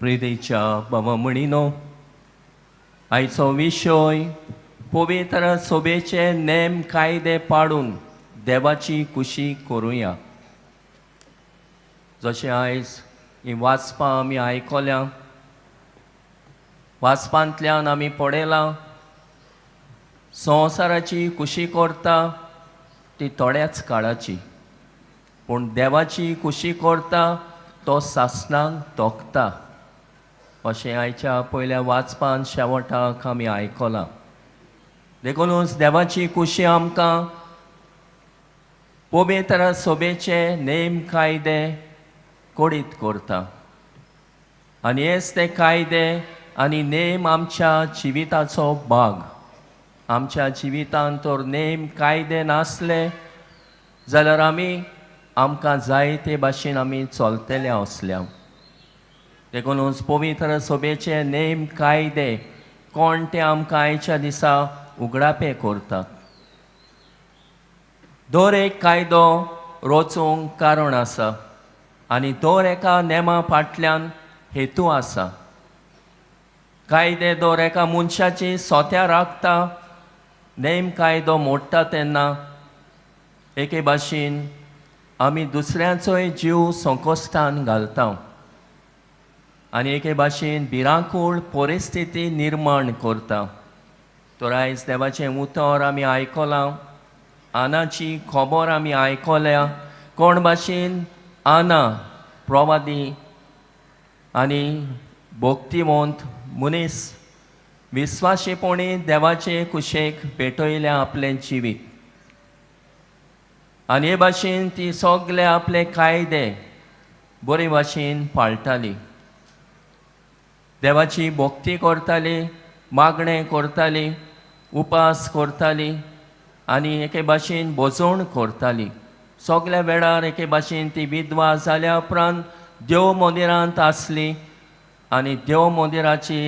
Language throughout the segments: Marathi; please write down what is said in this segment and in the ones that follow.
प्रिदेच्या बाबा म्हणिनो आयचो विशय पवित्र सोबेचे नेम कायदे पाडून देवाची खुशी करूया. जशें आयज ही वाचपां आमी आयकल्या, वाचपांतल्यान आमी पळयलां संवसाराची खुशी करता ती थोड्याच काळाची, पूण देवाची खुशी करता तो सासणांक तोखता अशें आयच्या पयल्या वाचपान शेवटाक आमी आयकलां. देखूनच देवाची खुशी आमकां पवित्र सोबेचे नेम कायदे कोडीत करता आनी हेच ते कायदे आनी नेम आमच्या जिविताचो भाग. आमच्या जिवितांत तर नेम कायदे नासले जाल्यार आमकां जाय ते भाशेन आमी चलतले असल्या. देखूनच पवित्र सोबेचे नेम कायदे कोण ते आमकां आयच्या दिसा उगडापे करतात. दर एक कायदो रचूंक कारण आसा आनी दर एका नेमा फाटल्यान हेतू आसा. कायदे दर एका मनशाची सोत्या राखता. नेम कायदो मोडटा तेन्ना एके भाशेन आमी दुसऱ्याचोय जीव संकश्टान घालता आनी एके भाशेन भिरांकूळ परिस्थिती निर्माण करता. तर आयज देवाचें उतर आमी आयकलां, आनाची खबर आमी आयकल्या. कोण भाशेन आना प्रवादी आनी भक्तिवंत मनीस विस्वाशीपणी देवाचे कुशेक पेटयल्या आपलें जिवीत आनी हे भाशेन ती सगळे आपले कायदे बरे भाशेन पाळटाली. देवाची भक्ती करताली, मागणें करताली, उपास करताली आनी एके भाशेन भोजवण करताली. सगळ्या वेळार एके भाशेन ती विधवा जाल्या उपरांत देव मंदिरांत आसली आनी देव मंदिराची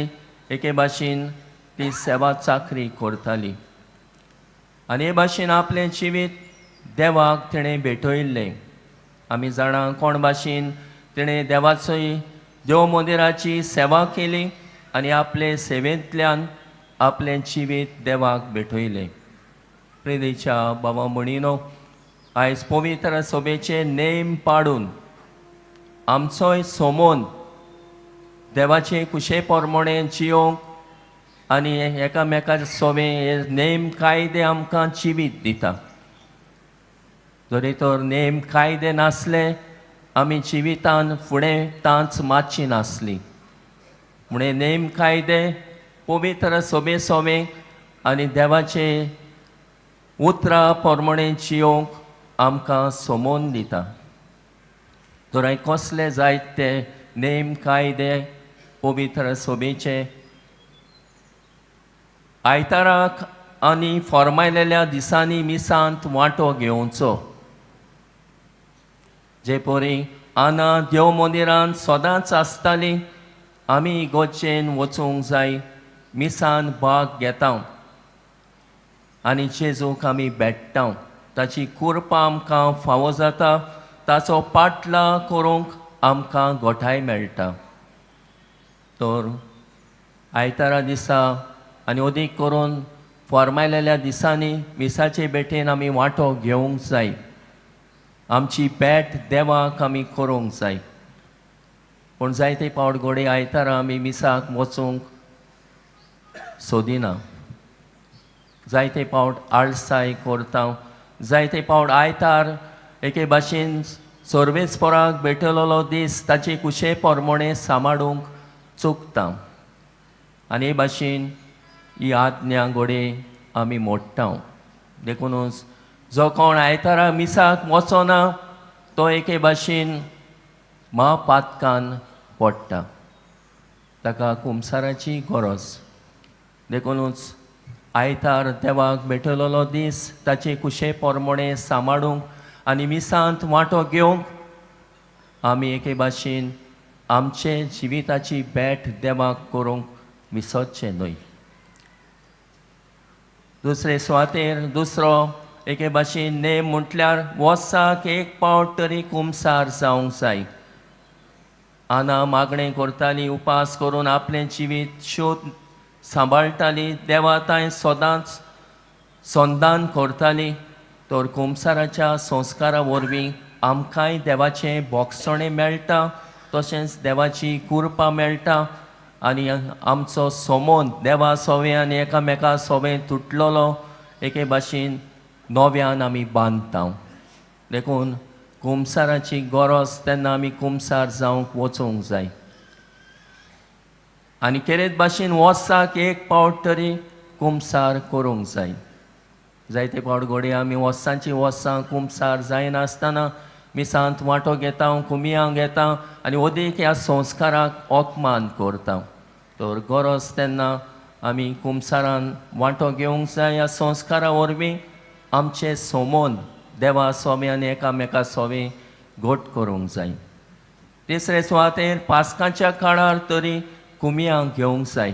एके भाशेन ती सेवा चाकरी करताली आनी हे भाशेन आपलें जिवीत देवाक तिणें भेटयल्लें. आमी जाणा कोण भाशेन तिणें देवाचोय देव मंदिराची सेवा केली आनी आपले सेवेंतल्यान आपलें जिवीत देवाक भेटयलें. प्रिदेच्या बाबा म्हणिनो आयज पवित्र सोबेचे नेम पाडून आमचोय सोमोन देवाचे कुशे प्रमाणे जियोंक आनी एकामेका सोबे हे नेम कायदे आमकां जिवीत दिता. जरी तर नेम कायदे नासले आमी जिवितान फुडें तांच मातशी नासली. म्हणून नेम कायदे पवित्र सोबे सोबे आनी देवाचे उतरां प्रमाणे जियोंक आमकां सोमोन दिता. तर कसले जायत ते नेम कायदे पवित्र सोबेचे. आयताराक आनी फॉर्मायलेल्या दिसांनी मिसांत वांटो घेवचो. जे परी आना देव मंदिरांत सदांच आसताली, आमी इगोर्जेन वचूंक जाय, मिसान भाग घेता आनी जेजूक आमी भेट्टा. ताची कृपा आमकां फावो जाता, ताचो पाटला करूंक आमकां घोटाय मेळटा. तर आयतारा दिसा आनी अदीक करून फॉर्मायलेल्या दिसांनी मिसाचे भेटेन आमी वांटो घेवंक जाय. आमची भेट देवाक आमी करूंक जाय. पूण जायते पावट घोडे आयतारा आमी मिसाक वचूंक सोदिना. जायते पावट आळसाय करता. जायते पावट आयतार एके भाशेन सर्वेस्पराक भेटलेलो दीस ताचे कुशे प्रमाणे सांबाळूंक चुकता आनी हे भाशेन ही आज्ञा घोडे आमी मोडटा. देखूनच जो कोण आयतारा मिसाक वचना तो एके भाशेन महापातकान पडटा. ताका कुमसाराची गरज. देखूनच आयतार देवाक भेटलेलो दीस ताचे कुशे प्रमाणे सांबाळूंक आनी मिसांत वांटो घेवंक आमी एके भाशेन आमचे जिविताची भेट देवाक करूंक विसरचें न्हय. दुसरे सुवातेर दुसरो एके भाशेन नेम म्हटल्यार वर्साक एक पावट तरी कुमसार जावंक जाय. आना मागणें करतालीं, उपास करून आपलें जिवीत शोध सांबाळटालीं, देवा तांय सदांच संदान करतालीं, तर कुमसाराच्या संस्कारा वरवीं आमकांय देवाचें बोगसणें मेळटा, तशेंच देवाची कृपा मेळटा आनी आमचो सोमोन देवा सोबे आनी एकामेका सोबे तुटलेलो एके भाशेन नव्यान आमी बांदता. देखून कुमसाराची गरज तेन्ना आमी कुमसार जावंक वचूंक जाय. आनी केरेत भाशेन वर्साक एक पावट तरी कुमसार करूंक जाय. जायते पावट घोडये आमी वर्सांची वर्सां कुमसार जायनासतना मिसांत वांटो घेता, कुमियां घेता आनी ओदीक ह्या संस्काराक ओकमान करता. तर गरज तेन्ना आमी कुमसारान वांटो घेवंक जाय. ह्या संस्कारा वरवीं आमचें सोमोन देवा सोबे आनी एकामेका सोबे घट करूंक जाय. तिसरे सुवातेर पास्काच्या काळार तरी कुमियां घेवंक जाय.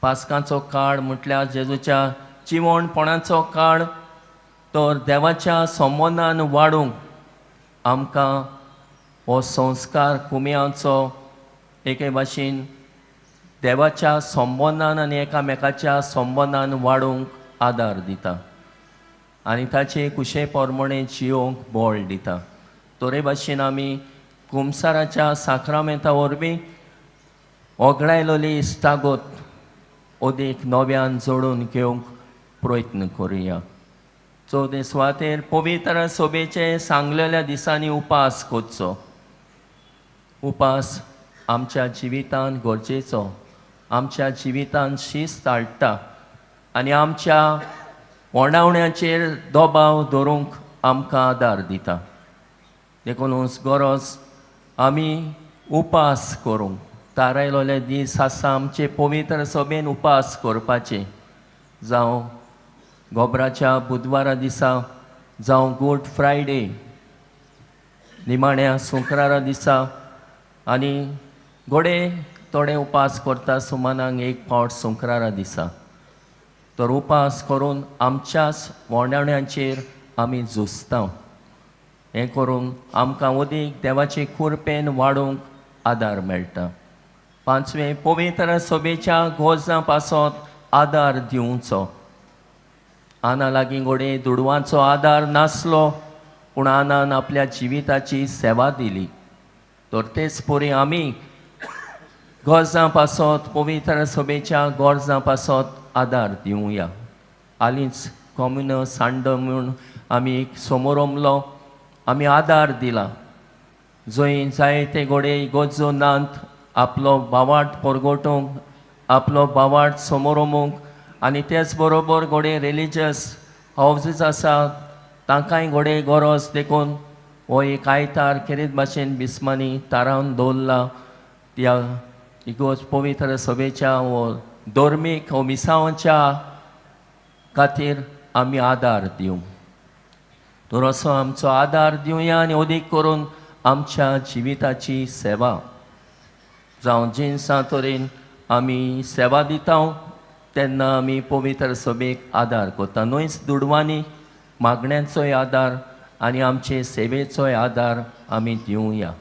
पास्काचो काळ म्हटल्यार जेजूच्या चिवणपणाचो काळ. तर देवाच्या संबंदान वाडूंक आमकां हो संस्कार कुमियांचो एके भाशेन देवाच्या संबंदान आनी एकामेकाच्या संबंदान वाडूंक आदार दिता आनी ताचे कुशे प्रमाणें जियोंक बळ दिता. तोरे भाशेन आमी कुमसाराच्या साक्रामेंता वरवीं ओगडायलोली इश्टागत ओदीक नव्यान जोडून घेवंक प्रयत्न करुया. चवथे सुवातेर पवित्र सोबेचे सांगलेल्या दिसांनी उपास करचो. उपास आमच्या जिवितांत गरजेचो, आमच्या जिवितांत शिस्त हाडटा आनी आमच्या ओंडावण्याचेर दबाव दवरूंक आमकां आदार दिता. देखूनच गरज आमी उपास करूंक. थारायलोले दीस आसा आमचे पवित्र सोबेन उपास करपाचे, जावं गोबराच्या बुधवारा दिसा, जावं गूड फ्रायडे निमाण्या सुंक्रारा दिसा आनी घोडे थोडे उपास करता सुमानाक एक पावट सुंक्रारा दिसा. तर उपास करून आमच्याच ओंडावण्याचेर आमी झुजता. हें करून आमकां ओदीक देवाचे कृपेन वाडूंक आदार मेळटा. पांचवे, पवित्र सोबेच्या गोजां पासत आदार दिवचो. आना लागीं घोडये दुडवांचो आदार नासलो, पूण आनान आपल्या जिविताची सेवा दिली. तर तेच परी आमी गोरजां पासत पवित्र सोबेच्या गोरजां पासत आदार दिवया. हालींच कॉम्युन सांडो म्हूण आमी एक समोरमलो आमी आदार दिला. जंय जायते घोडये इगोर्जो नात आपलो बावाट परगोटूंक, आपलो बावाट समोरमूंक आनी तेच बरोबर घोडये रिलिजियस हावजीस आसा तांकांय घोडये गरज देखून हो एक आयतार खेरीत भाशेन बिस्मानी तारावन दवरला. ह्या इगोज पवित्र सभेच्या हो धर्मीक हो मिसांवाच्या खातीर आमी आदार दिवं. तर असो आमचो आदार दिवया आनी ओदीक करून आमच्या जिविताची सेवा जावं जिन्सा तरेन आमी सेवा दिता तेन्ना आमी पवित्र सभेक आदार करता. न्हयच दुडवांनी मागण्यांचोय आदार आनी आमचे सेवेचोय आदार आमी दिवया.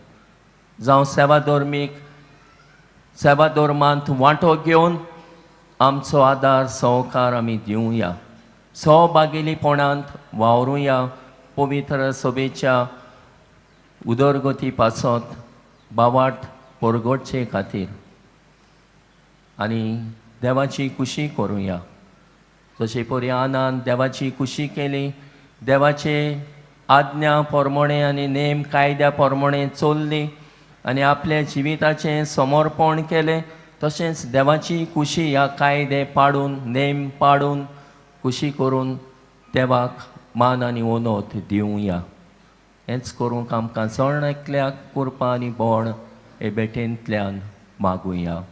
जावं सेवा धर्मीक सेवा धर्मांत वांटो घेवन आमचो आदार सहकार आमी दिवया. सहभागिलीपणांत वावरुया पवित्र सभेच्या उदरगती पासत बावाट परगटचे खातीर आनी देवाची खुशी करुया. जशे परी आनान देवाची खुशी केली, देवाचे आज्ञा प्रमाणे आनी नेम कायद्या प्रमाणे चल्ली आनी आपल्या जिविताचें समर्पण केलें, तशेंच देवाची खुशी ह्या कायदे पाडून नेम पाडून खुशी करून देवाक मान आनी ओनोत दिवया. हेंच करूंक आमकां चड एकल्याक कृपा आनी बळ हे भेटेंतल्यान मागुया.